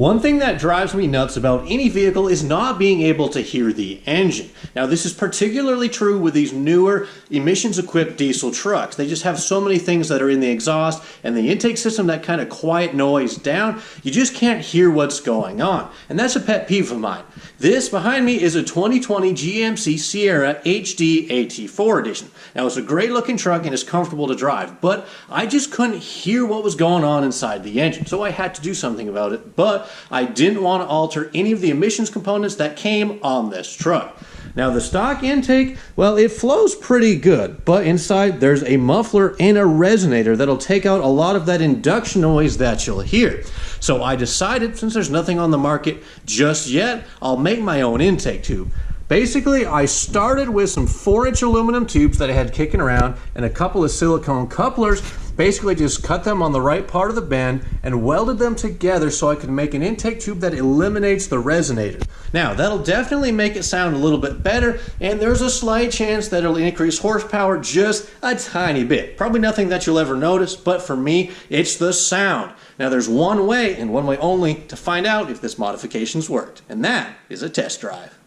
One thing that drives me nuts about any vehicle is not being able to hear the engine. Now, this is particularly true with these newer emissions-equipped diesel trucks. They just have so many things that are in the exhaust and the intake system that kind of quiet noise down. You just can't hear what's going on. And that's a pet peeve of mine. This behind me is a 2020 GMC Sierra HD AT4 edition. Now, it's a great looking truck and it's comfortable to drive, but I just couldn't hear what was going on inside the engine. So I had to do something about it, but I didn't want to alter any of the emissions components that came on this truck. Now, the stock intake, well, it flows pretty good, but inside there's a muffler and a resonator that'll take out a lot of that induction noise that you'll hear. So I decided, since there's nothing on the market just yet, I'll make my own intake tube. Basically, I started with some 4-inch aluminum tubes that I had kicking around and a couple of silicone couplers. Basically just cut them on the right part of the bend and welded them together so I could make an intake tube that eliminates the resonator. Now, that'll definitely make it sound a little bit better, and there's a slight chance that it'll increase horsepower just a tiny bit. Probably nothing that you'll ever notice, but for me, it's the sound. Now, there's one way, and one way only, to find out if this modification's worked, and that is a test drive.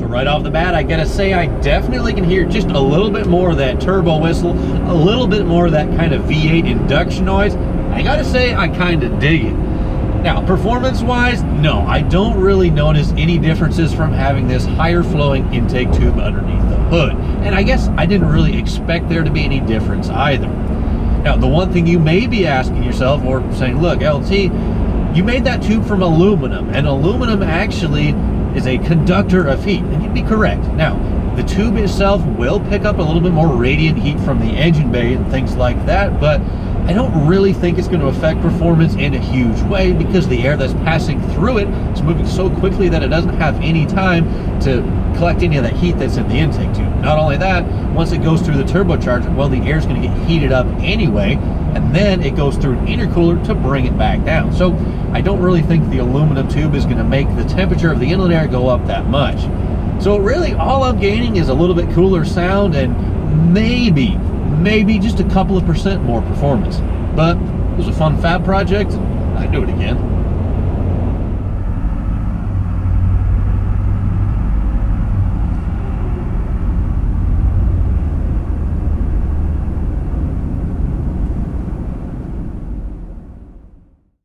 Right off the bat, I gotta say I definitely can hear just a little bit more of that turbo whistle, a little bit more of that kind of V8 induction noise. I gotta say I kind of dig it. Now, performance-wise, no, I don't really notice any differences from having this higher flowing intake tube underneath the hood. And I guess I didn't really expect there to be any difference either. Now, the one thing you may be asking yourself, or saying, look, LT, you made that tube from aluminum, and aluminum actually is a conductor of heat, and you'd be correct. Now, the tube itself will pick up a little bit more radiant heat from the engine bay and things like that, but I don't really think it's going to affect performance in a huge way because the air that's passing through it is moving so quickly that it doesn't have any time to collect any of that heat that's in the intake tube. Not only that, once it goes through the turbocharger, well, the air is going to get heated up anyway, and then it goes through an intercooler to bring it back down. So I don't really think the aluminum tube is going to make the temperature of the inlet air go up that much. So really all I'm gaining is a little bit cooler sound and maybe just a couple of % more performance. But it was a fun fab project, and I'd do it again.